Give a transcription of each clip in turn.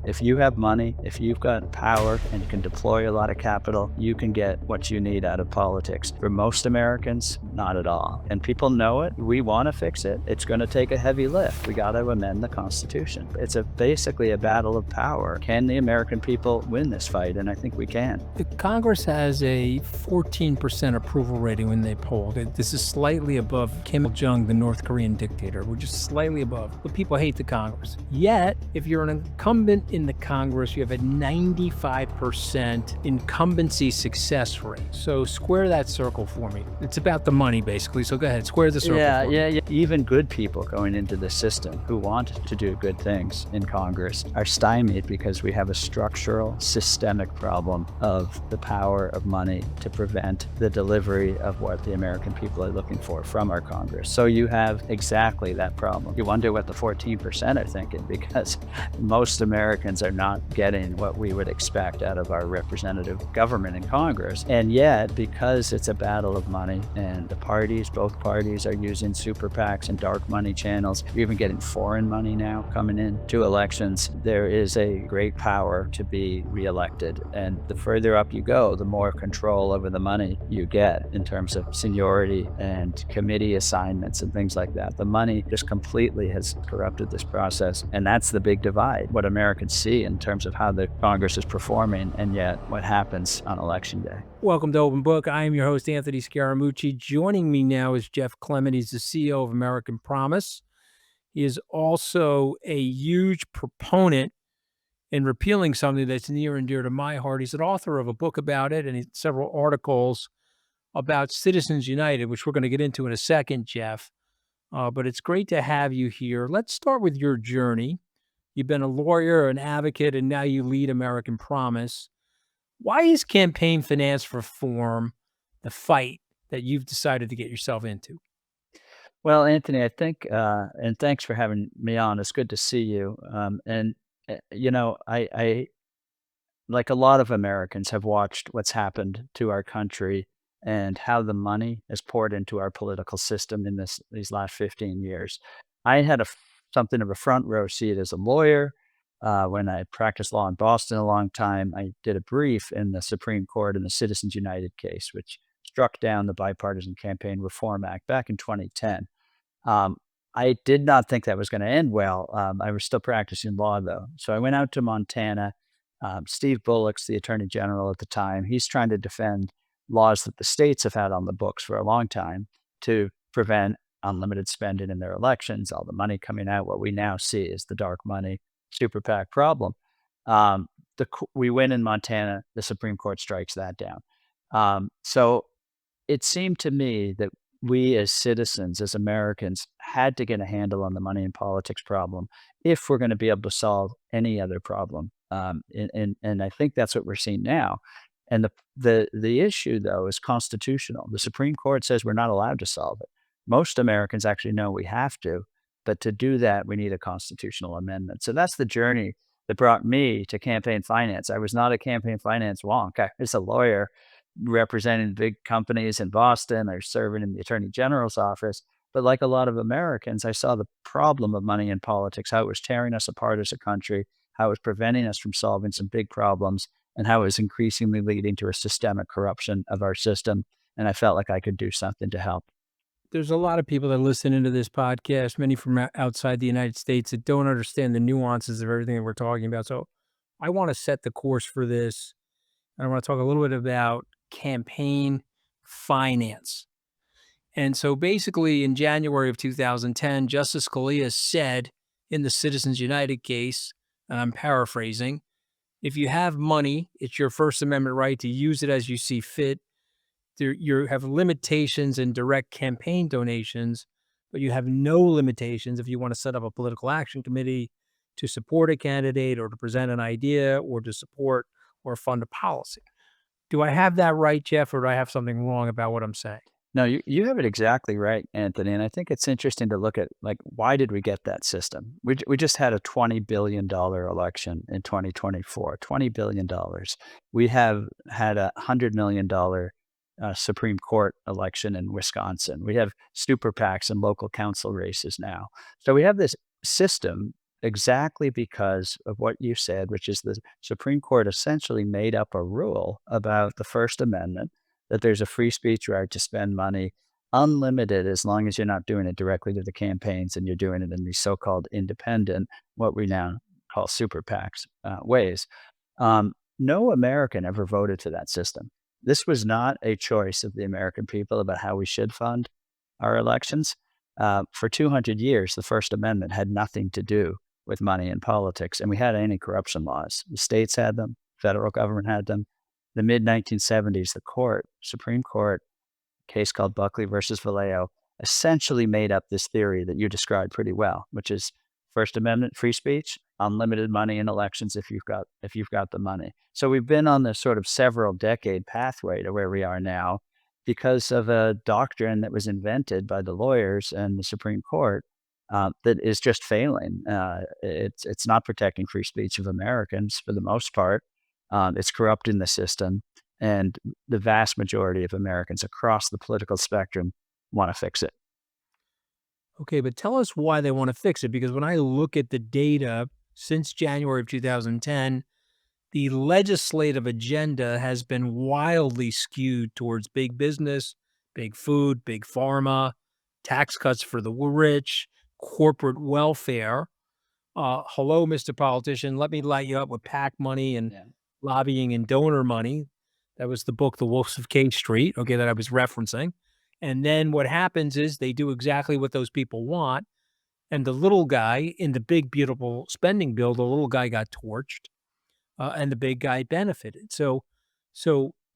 If you have money, if you've got power and you can deploy a lot of capital, you can get what you need out of politics. For most Americans, not at all. And people know it. We want to fix it. It's going to take a heavy lift. We got to amend the Constitution. It's basically a battle of power. Can the American people win this fight? And I think we can. The Congress has a 14% approval rating when they polled. This is slightly above Kim Jong, the North Korean dictator. We're just slightly above. But people hate the Congress. Yet, if you're an incumbent in the Congress, you have a 95% incumbency success rate. So square that circle for me. It's about the money, basically. So go ahead, square the circle for me. Yeah. Even good people going into the system who want to do good things in Congress are stymied because we have a structural, systemic problem of the power of money to prevent the delivery of what the American people are looking for from our Congress. So you have exactly that problem. You wonder what the 14% are thinking, because most Americans are not getting what we would expect out of our representative government in Congress. And yet, because it's a battle of money and the parties, both parties are using super PACs and dark money channels, you're even getting foreign money now coming in to elections, there is a great power to be reelected. And the further up you go, the more control over the money you get in terms of seniority and committee assignments and things like that. The money just completely has corrupted this process. And that's the big divide, what Americans see in terms of how the Congress is performing and yet what happens on election day. Welcome to Open Book. I am your host, Anthony Scaramucci. Joining me now is Jeff Clements. He's the CEO of American Promise. He is also a huge proponent in repealing something that's near and dear to my heart. He's an author of a book about it and several articles about Citizens United, which we're going to get into in a second, Jeff. But it's great to have you here. Let's start with your journey. You've been a lawyer, an advocate, and now you lead American Promise. Why is campaign finance reform the fight that you've decided to get yourself into? Well, Anthony, I think, and thanks for having me on. It's good to see you. I, like a lot of Americans, have watched what's happened to our country and how the money is poured into our political system in these last 15 years. I had something of a front row seat as a lawyer. When I practiced law in Boston a long time, I did a brief in the Supreme Court in the Citizens United case, which struck down the Bipartisan Campaign Reform Act back in 2010. I did not think that was going to end well. I was still practicing law, though. So I went out to Montana. Steve Bullock's the attorney general at the time. He's trying to defend laws that the states have had on the books for a long time to prevent unlimited spending in their elections, all the money coming out. What we now see is the dark money super PAC problem. We win in Montana. The Supreme Court strikes that down. So it seemed to me that we as citizens, as Americans, had to get a handle on the money in politics problem if we're going to be able to solve any other problem. And I think that's what we're seeing now. And the issue, though, is constitutional. The Supreme Court says we're not allowed to solve it. Most Americans actually know we have to, but to do that, we need a constitutional amendment. So that's the journey that brought me to campaign finance. I was not a campaign finance wonk. I was a lawyer representing big companies in Boston. I was serving in the Attorney General's office. But like a lot of Americans, I saw the problem of money in politics, how it was tearing us apart as a country, how it was preventing us from solving some big problems, and how it was increasingly leading to a systemic corruption of our system. And I felt like I could do something to help. There's a lot of people that listen into this podcast, many from outside the United States, that don't understand the nuances of everything that we're talking about. So I want to set the course for this. I want to talk a little bit about campaign finance. And so basically in January of 2010, Justice Scalia said in the Citizens United case, and I'm paraphrasing, if you have money, it's your First Amendment right to use it as you see fit. You have limitations in direct campaign donations, but you have no limitations if you want to set up a political action committee to support a candidate or to present an idea or to support or fund a policy. Do I have that right, Jeff, or do I have something wrong about what I'm saying? No, you have it exactly right, Anthony. And I think it's interesting to look at, like, why did we get that system? We just had a $20 billion election in 2024, $20 billion. We have had a $100 million Supreme Court election in Wisconsin. We have super PACs and local council races now. So we have this system exactly because of what you said, which is the Supreme Court essentially made up a rule about the First Amendment that there's a free speech right to spend money unlimited as long as you're not doing it directly to the campaigns and you're doing it in these so-called independent, what we now call super PACs, ways. No American ever voted to that system. This was not a choice of the American people about how we should fund our elections. For 200 years, the First Amendment had nothing to do with money and politics, and we had anti-corruption laws. The states had them, federal government had them. The mid 1970s, the Supreme Court, case called Buckley versus Vallejo, essentially made up this theory that you described pretty well, which is First Amendment free speech, unlimited money in elections if you've got the money. So we've been on this sort of several decade pathway to where we are now because of a doctrine that was invented by the lawyers and the Supreme Court that is just failing. It's not protecting free speech of Americans for the most part. It's corrupting the system, and the vast majority of Americans across the political spectrum want to fix it. Okay, but tell us why they want to fix it. Because when I look at the data since January of 2010, the legislative agenda has been wildly skewed towards big business, big food, big pharma, tax cuts for the rich, corporate welfare. Hello, Mr. Politician. Let me light you up with PAC money and Yeah. lobbying and donor money. That was the book, The Wolves of K Street, okay, that I was referencing. And then what happens is they do exactly what those people want. And the little guy in the big, beautiful spending bill, the little guy got torched, and the big guy benefited. So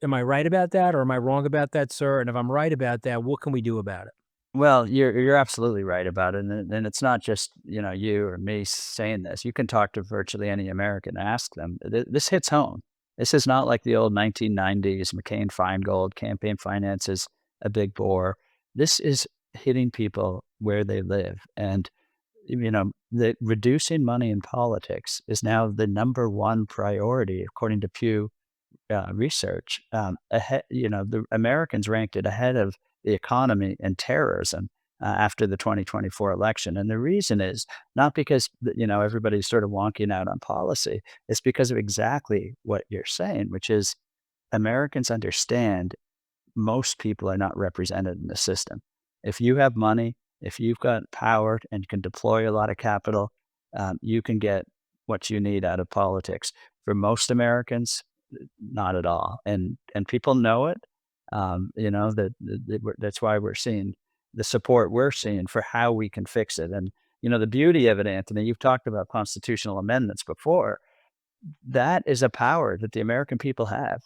am I right about that, or am I wrong about that, sir? And if I'm right about that, what can we do about it? Well, you're absolutely right about it, and it's not just you or me saying this. You can talk to virtually any American, ask them. This hits home. This is not like the old 1990s McCain-Feingold campaign finance is a big bore. This is hitting people where they live, and the reducing money in politics is now the number one priority according to Pew research. The Americans ranked it ahead of the economy and terrorism after the 2024 election. And the reason is not because everybody's sort of wonking out on policy. It's because of exactly what you're saying, which is Americans understand most people are not represented in the system. If you have money, if you've got power and can deploy a lot of capital, you can get what you need out of politics. For most Americans, not at all, and people know it. That's why we're seeing the support we're seeing for how we can fix it. And the beauty of it, Anthony, you've talked about constitutional amendments before. That is a power that the American people have.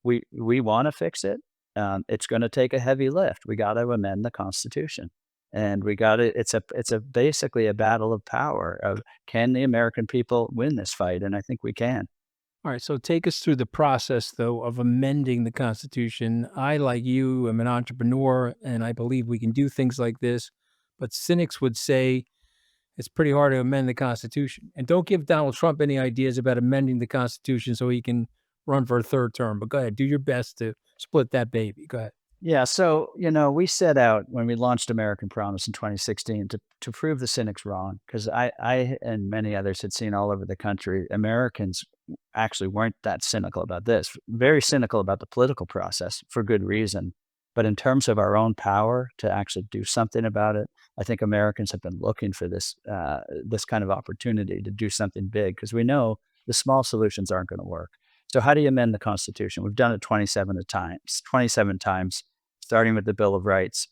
We want to fix it. It's going to take a heavy lift. We got to amend the Constitution, and we got to. It's a basically a battle of power. Of can the American people win this fight? And I think we can. All right, so take us through the process, though, of amending the Constitution. I, like you, am an entrepreneur, and I believe we can do things like this. But cynics would say it's pretty hard to amend the Constitution. And don't give Donald Trump any ideas about amending the Constitution so he can run for a third term. But go ahead, do your best to split that baby. Go ahead. Yeah, so we set out when we launched American Promise in 2016 to prove the cynics wrong, because I and many others had seen all over the country Americans actually weren't that cynical about this. Very cynical about the political process for good reason, but in terms of our own power to actually do something about it, I think Americans have been looking for this kind of opportunity to do something big because we know the small solutions aren't going to work. So how do you amend the Constitution? We've done it 27 times, starting with the Bill of Rights.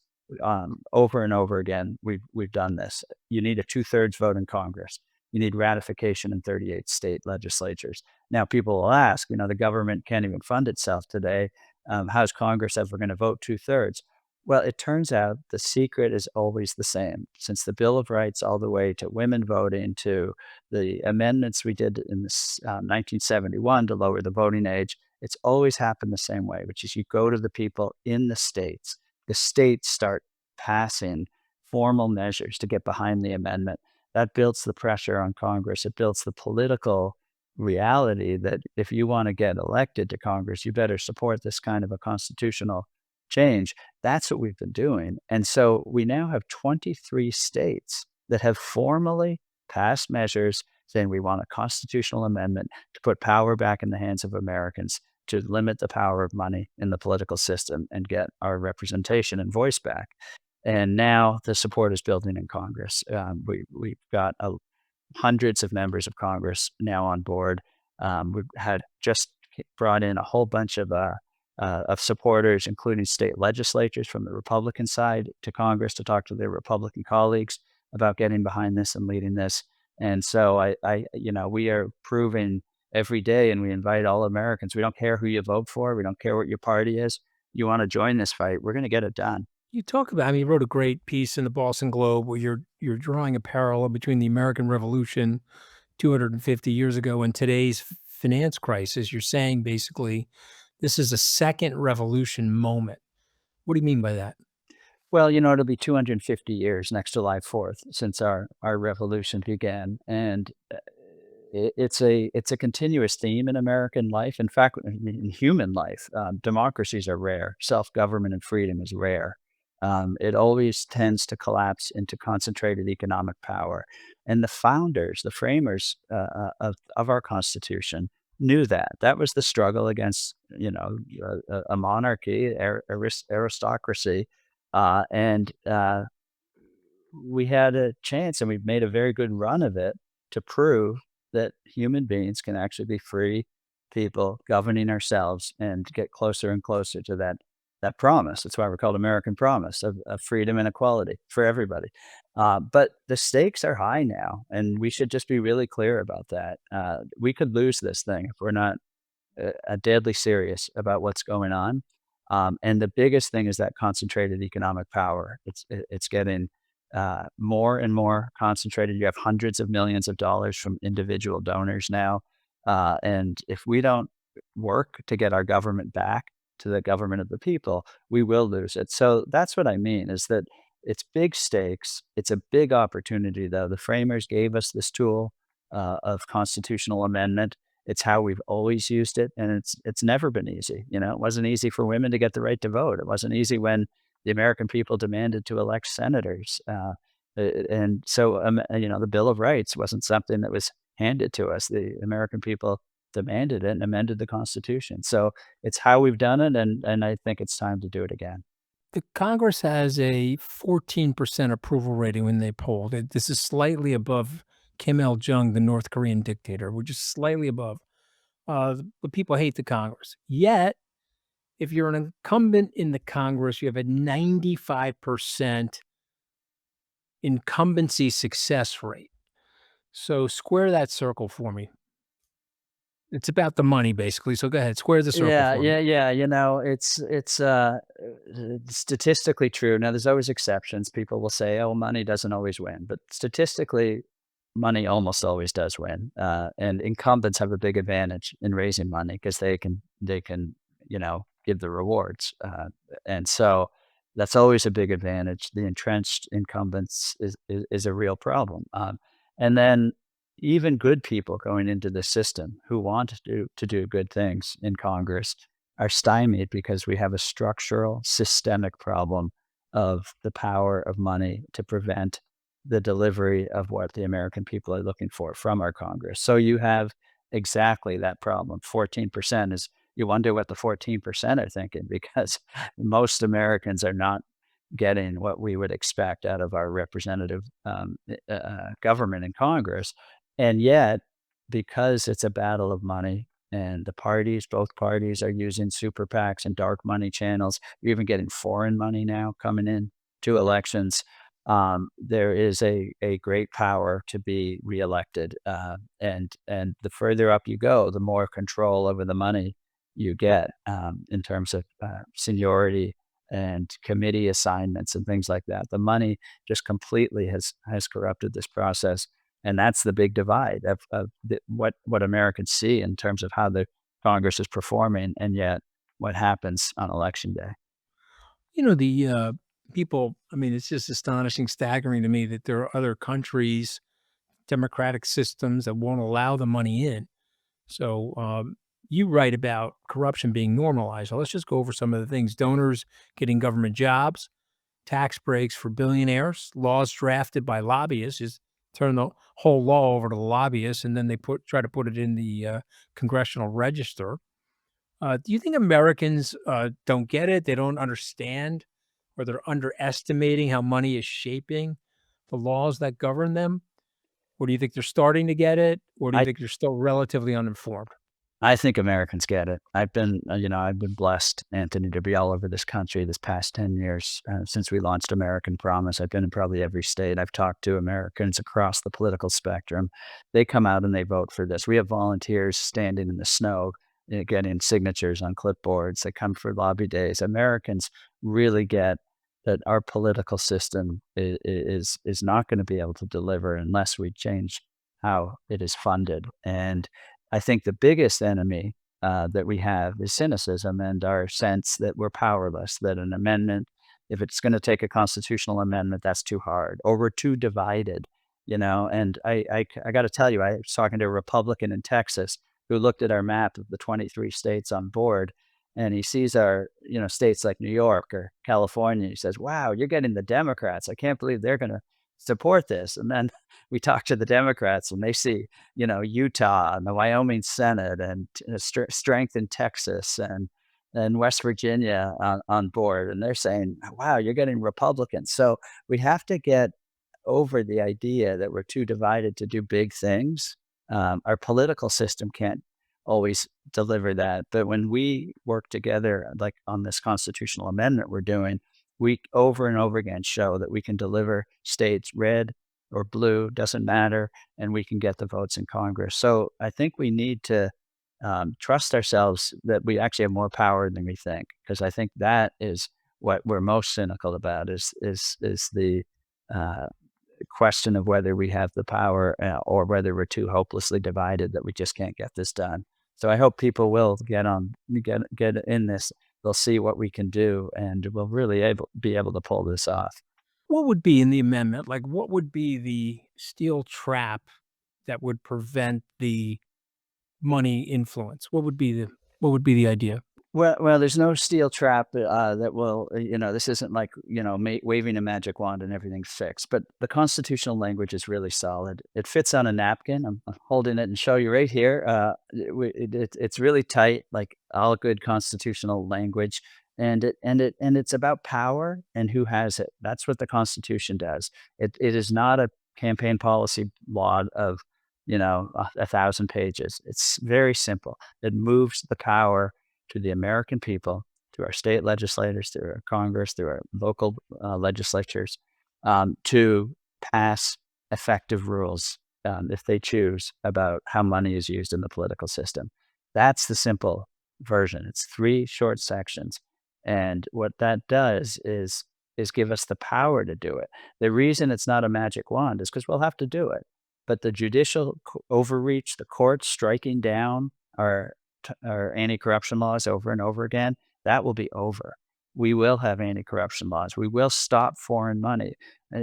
Over and over again, we've done this. You need a two-thirds vote in Congress. You need ratification in 38 state legislatures. Now, people will ask, the government can't even fund itself today. How's Congress ever going to vote two-thirds? Well, it turns out the secret is always the same. Since the Bill of Rights, all the way to women voting, to the amendments we did in 1971 to lower the voting age, it's always happened the same way, which is you go to the people in the states. The states start passing formal measures to get behind the amendment. That builds the pressure on Congress. It builds the political reality that if you want to get elected to Congress, you better support this kind of a constitutional change. That's what we've been doing. And so we now have 23 states that have formally passed measures saying we want a constitutional amendment to put power back in the hands of Americans, to limit the power of money in the political system and get our representation and voice back. And now the support is building in Congress. We've got hundreds of members of Congress now on board. We've had just brought in a whole bunch of supporters, including state legislatures from the Republican side to Congress to talk to their Republican colleagues about getting behind this and leading this. And so we are proving every day, and we invite all Americans. We don't care who you vote for. We don't care what your party is. You want to join this fight? We're going to get it done. You talk about, I mean, you wrote a great piece in the Boston Globe where you're drawing a parallel between the American Revolution 250 years ago and today's finance crisis. You're saying basically this is a second revolution moment. What do you mean by that? Well, it'll be 250 years next July 4th since our revolution began, and it's a continuous theme in American life. In fact, in human life, democracies are rare. Self-government and freedom is rare. It always tends to collapse into concentrated economic power, and the founders, the framers of our Constitution, knew that. That was the struggle against, a monarchy, aristocracy, and we had a chance, and we've made a very good run of it to prove that human beings can actually be free people governing ourselves and get closer and closer to that promise. That's why we're called American Promise of freedom and equality for everybody. But the stakes are high now, and we should just be really clear about that. We could lose this thing if we're not deadly serious about what's going on. And the biggest thing is that concentrated economic power. It's getting more and more concentrated. You have hundreds of millions of dollars from individual donors now. And if we don't work to get our government back to the government of the people, we will lose it. So that's what I mean, is that it's big stakes. It's a big opportunity, though. The framers gave us this tool of constitutional amendment. It's how we've always used it, and it's never been easy. It wasn't easy for women to get the right to vote. It wasn't easy when the American people demanded to elect senators. And so, the Bill of Rights wasn't something that was handed to us. The American people demanded it and amended the Constitution. So it's how we've done it, and I think it's time to do it again. The Congress has a 14% approval rating when they polled. This is slightly above Kim Il-jung, the North Korean dictator, which is slightly above. The people hate the Congress. Yet, if you're an incumbent in the Congress, you have a 95% incumbency success rate. So square that circle for me. It's about the money, basically. So go ahead, square the circle Yeah, for yeah, me. yeah. It's statistically true. Now, there's always exceptions. People will say, "Oh, money doesn't always win," but statistically, money almost always does win. And incumbents have a big advantage in raising money because they can give the rewards, and so that's always a big advantage. The entrenched incumbents is a real problem, and then even good people going into the system who want to do good things in Congress are stymied because we have a structural, systemic problem of the power of money to prevent the delivery of what the American people are looking for from our Congress. So you have exactly that problem. 14% is, you wonder what the 14% are thinking, because most Americans are not getting what we would expect out of our representative government in Congress. And yet, because it's a battle of money, and both parties are using super PACs and dark money channels, you're even getting foreign money now coming in to elections. There is a great power to be reelected, and the further up you go, the more control over the money you get, in terms of seniority and committee assignments and things like that. The money just completely has corrupted this process, and that's the big divide of what Americans see in terms of how the Congress is performing, and yet what happens on election day. The people, I mean, it's just astonishing, staggering to me that there are other countries, democratic systems that won't allow the money in. So you write about corruption being normalized. So let's just go over some of the things: donors getting government jobs, tax breaks for billionaires, laws drafted by lobbyists. Just turn the whole law over to the lobbyists, and then they try to put it in the, Congressional Register. Do you think Americans, don't get it? They don't understand, or they're underestimating how money is shaping the laws that govern them? Or do you think they're starting to get it? Or do you I think they're still relatively uninformed? I think Americans get it. I've been blessed, Anthony, to be all over this country this past 10 years since we launched American Promise. I've been in probably every state. I've talked to Americans across the political spectrum. They come out and they vote for this. We have volunteers standing in the snow, getting signatures on clipboards. They come for lobby days. Americans really get that our political system is not going to be able to deliver unless we change how it is funded. And I think the biggest enemy that we have is cynicism and our sense that we're powerless, that an amendment, if it's going to take a constitutional amendment, that's too hard, or we're too divided, you know. And I got to tell you, I was talking to a Republican in Texas who looked at our map of the 23 states on board, and he sees our, states like New York or California. He says, "Wow, you're getting the Democrats. I can't believe they're going to support this." And then we talk to the Democrats, and they see Utah and the Wyoming Senate and strength in Texas and West Virginia on board, and they're saying, "Wow, you're getting Republicans." So we have to get over the idea that we're too divided to do big things. Our political system can't always deliver that, but when we work together, like on this constitutional amendment we're doing, we over and over again show that we can deliver states red or blue, doesn't matter, and we can get the votes in Congress. So I think we need to trust ourselves that we actually have more power than we think, because I think that is what we're most cynical about is the uh, question of whether we have the power or whether we're too hopelessly divided that we just can't get this done. So I hope people will get in this. They'll see what we can do, and we'll really be able to pull this off. What would be in the amendment? Like, what would be the steel trap that would prevent the money influence? What would be the idea? Well, there's no steel trap, that will, this isn't like, waving a magic wand and everything's fixed, but the constitutional language is really solid. It fits on a napkin. I'm holding it and show you right here. It's really tight, like all good constitutional language. And it's about power and who has it. That's what the Constitution does. It is not a campaign policy law of, 1,000 pages. It's very simple. It moves the power to the American people, to our state legislators, to our Congress, to our local legislatures, to pass effective rules, if they choose, about how money is used in the political system. That's the simple version. It's three short sections, and what that does is give us the power to do it. The reason it's not a magic wand is because we'll have to do it. But the judicial overreach, the courts striking down our our anti-corruption laws over and over again, that will be over. We will have anti-corruption laws. We will stop foreign money.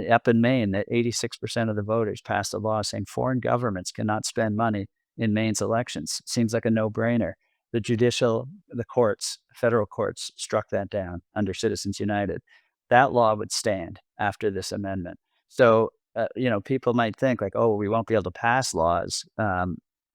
Up in Maine, that 86% of the voters passed a law saying foreign governments cannot spend money in Maine's elections. Seems like a no-brainer. The courts, federal courts struck that down under Citizens United. That law would stand after this amendment. So, people might think like, oh, we won't be able to pass laws.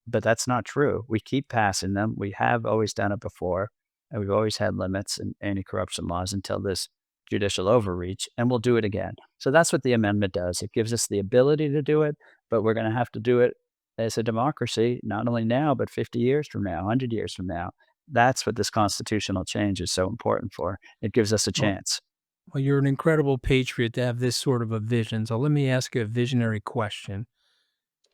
But that's not true. We keep passing them. We have always done it before, and we've always had limits and anti-corruption laws until this judicial overreach, and we'll do it again. So that's what the amendment does. It gives us the ability to do it, but we're going to have to do it as a democracy, not only now, but 50 years from now, 100 years from now. That's what this constitutional change is so important for. It gives us a Well chance. well, you're an incredible patriot to have this sort of a vision, so let me ask you a visionary question.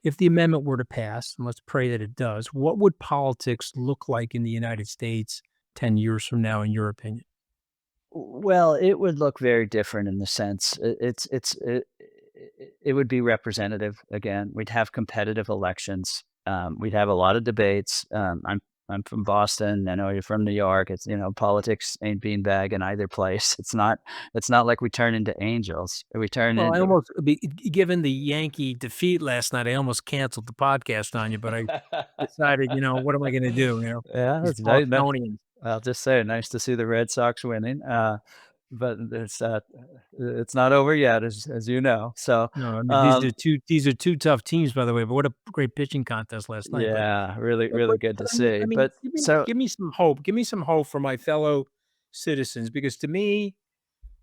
If the amendment were to pass, and let's pray that it does, what would politics look like in the United States 10 years from now, in your opinion? Well, it would look very different in the sense it would be representative again. We'd have competitive elections. We'd have a lot of debates. I'm from Boston. I know you're from New York. It's politics ain't beanbag in either place. It's not like we turn into angels. We turn Well, I into almost given the Yankee defeat last night, I almost canceled the podcast on you, but I decided, what am I gonna do, yeah. these It's nice. Bostonians. I'll just say nice to see the Red Sox winning. but it's not over yet, as you know. So, No, I mean, um, these are 2 tough teams, by the way, but what a great pitching contest last night, yeah, really, but really good to see. I mean, But so, give me some hope for my fellow citizens, because to me,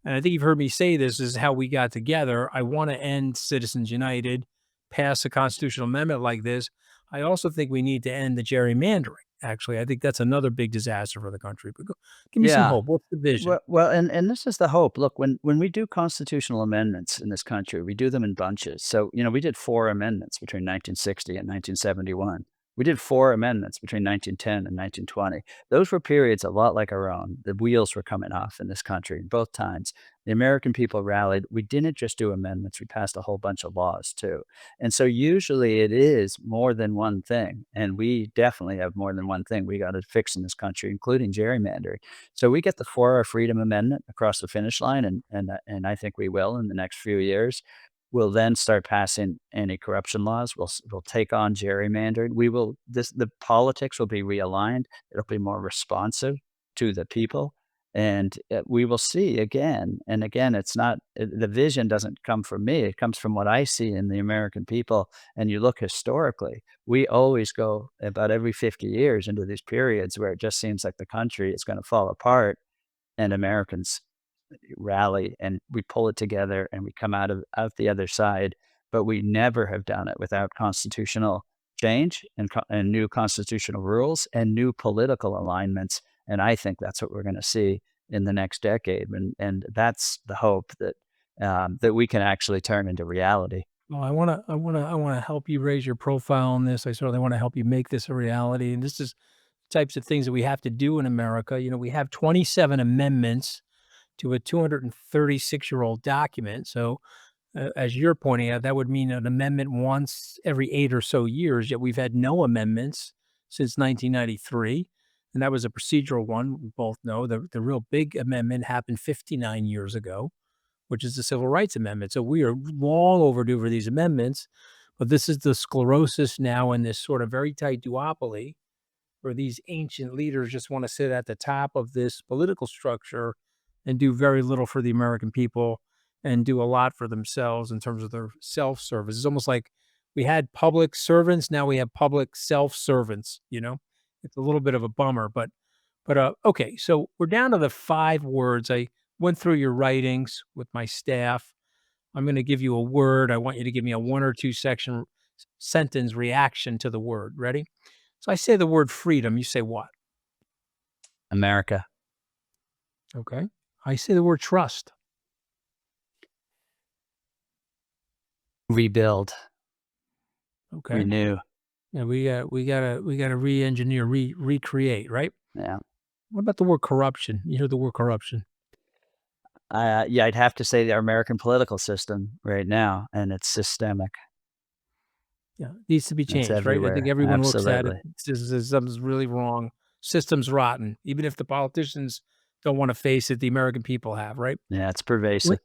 and I think you've heard me say this, is how we got together. I want to end Citizens United, pass a constitutional amendment like this. I also think we need to end the gerrymandering. Actually, I think that's another big disaster for the country. But give me some yeah. hope. What's the vision? Well, and this is the hope. Look, when we do constitutional amendments in this country, we do them in bunches. So, we did 4 amendments between 1960 and 1971. We did 4 amendments between 1910 and 1920. Those were periods a lot like our own. The wheels were coming off in this country both times. The American people rallied. We didn't just do amendments, we passed a whole bunch of laws too. And so usually it is more than one thing, and we definitely have more than one thing we gotta fix in this country, including gerrymandering. So we get the 4 Hour Freedom Amendment across the finish line, and I think we will in the next few years. We'll then start passing anti-corruption laws. We'll take on gerrymandering. We will this the politics will be realigned. It'll be more responsive to the people, and, we will see again and again, it's not the vision doesn't come from me, it comes from what I see in the American people, and you look historically, we always go about every 50 years into these periods where it just seems like the country is gonna fall apart, and Americans rally and we pull it together and we come out the other side, but we never have done it without constitutional change and new constitutional rules and new political alignments. And I think that's what we're going to see in the next decade, and that's the hope that we can actually turn into reality. Well, I wanna help you raise your profile on this. I certainly want to help you make this a reality. And this is types of things that we have to do in America. We have 27 amendments to a 236-year-old document. So, as you're pointing out, that would mean an amendment once every 8 or so years, yet we've had no amendments since 1993, and that was a procedural one, we both know. The real big amendment happened 59 years ago, which is the Civil Rights Amendment. So we are long overdue for these amendments, but this is the sclerosis now in this sort of very tight duopoly where these ancient leaders just want to sit at the top of this political structure and do very little for the American people and do a lot for themselves in terms of their self-service. It's almost like we had public servants, now we have public self-servants. It's a little bit of a bummer, but okay, so we're down to the 5 words. I went through your writings with my staff. I'm going to give you a word. I want you to give me a 1 or 2 section sentence reaction to the word. Ready? So I say the word freedom, you say what? America, Okay. I say the word trust. rebuild, Okay. renew. Yeah, we gotta re-engineer, recreate, right? Yeah. What about the word corruption? You hear the word corruption. Yeah, I'd have to say our American political system right now, and it's systemic. Yeah, needs to be It's changed, right? I think everywhere. everyone looks at it, Absolutely. says something's really wrong. System's rotten. Even if the politicians don't want to face it, the American people have, right? Yeah, it's pervasive.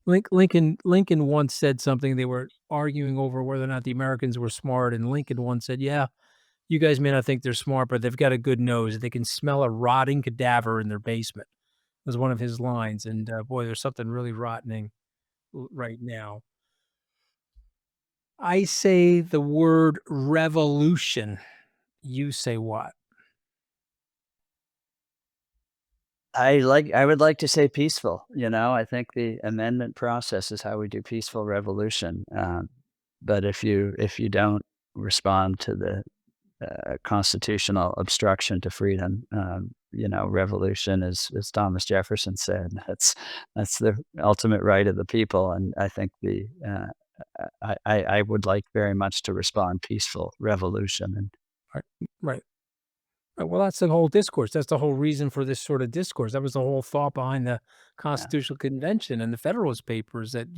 Lin- Lincoln once said something. They were arguing over whether or not the Americans were smart, and Lincoln once said, "Yeah, you guys may not think they're smart, but they've got a good nose. They can smell a rotting cadaver in their basement." Was one of his lines, and, boy, there's something really rotting right now. I say the word revolution. You say what? I would like to say peaceful, I think the amendment process is how we do peaceful revolution, but if you don't respond to the, constitutional obstruction to freedom, revolution is, as Thomas Jefferson said, that's the ultimate right of the people, and I think I would like very much to respond peaceful revolution, and Right, right. Well, that's the whole discourse. That's the whole reason for this sort of discourse. That was the whole thought behind the yeah, Constitutional Convention and the Federalist Papers that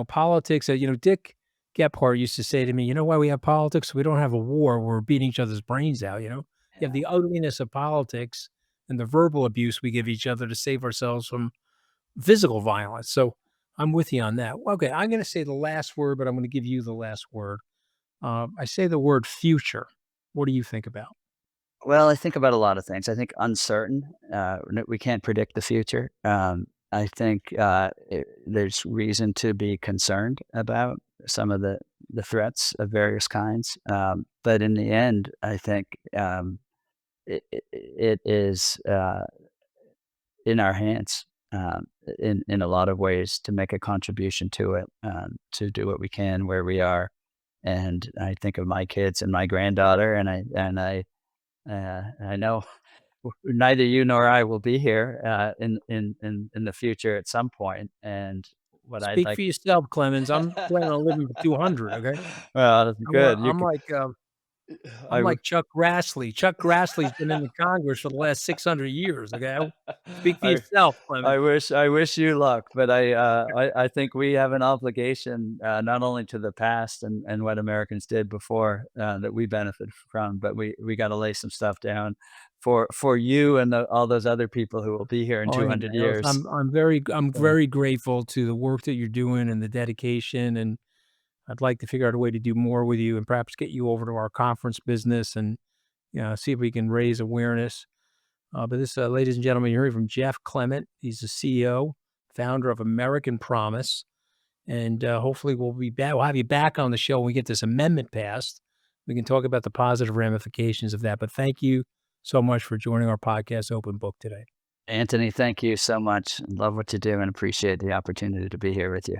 politics, Dick Gephardt used to say to me, "You know why we have politics? We don't have a war where we're beating each other's brains out." You have yeah. the ugliness of politics and the verbal abuse we give each other to save ourselves from physical violence. So I'm with you on that. Okay, I'm going to say the last word, but I'm going to give you the last word. I say the word future. What do you think about? Well, I think about a lot of things. I think uncertain, we can't predict the future. I think, there's reason to be concerned about some of the threats of various kinds, but in the end, I think, it is, in our hands, in a lot of ways to make a contribution to it, to do what we can where we are, and I think of my kids and my granddaughter, I know neither you nor I will be here, in the future at some point, and what I'd Speak like for yourself, Clemens. I'm planning on living for 200, okay? well, good, you I'm could like, I I'm w like Chuck Grassley. Chuck Grassley's been in the Congress for the last 600 years, okay? Speak for I yourself, Clemens. I wish you luck, but I think we have an obligation, not only to the past and what Americans did before, that we benefit from, but we gotta lay some stuff down for you and all those other people who will be here in Oh, yeah, man. 200 Listen, years. I'm So, very grateful to the work that you're doing and the dedication, and I'd like to figure out a way to do more with you and perhaps get you over to our conference business and, see if we can raise awareness. But this, ladies and gentlemen, you're hearing from Jeff Clement. He's the CEO, founder of American Promise. And hopefully we'll be back. We'll have you back on the show when we get this amendment passed. We can talk about the positive ramifications of that. But thank you so much for joining our podcast, Open Book, today. Anthony, thank you so much. Love what you do and appreciate the opportunity to be here with you.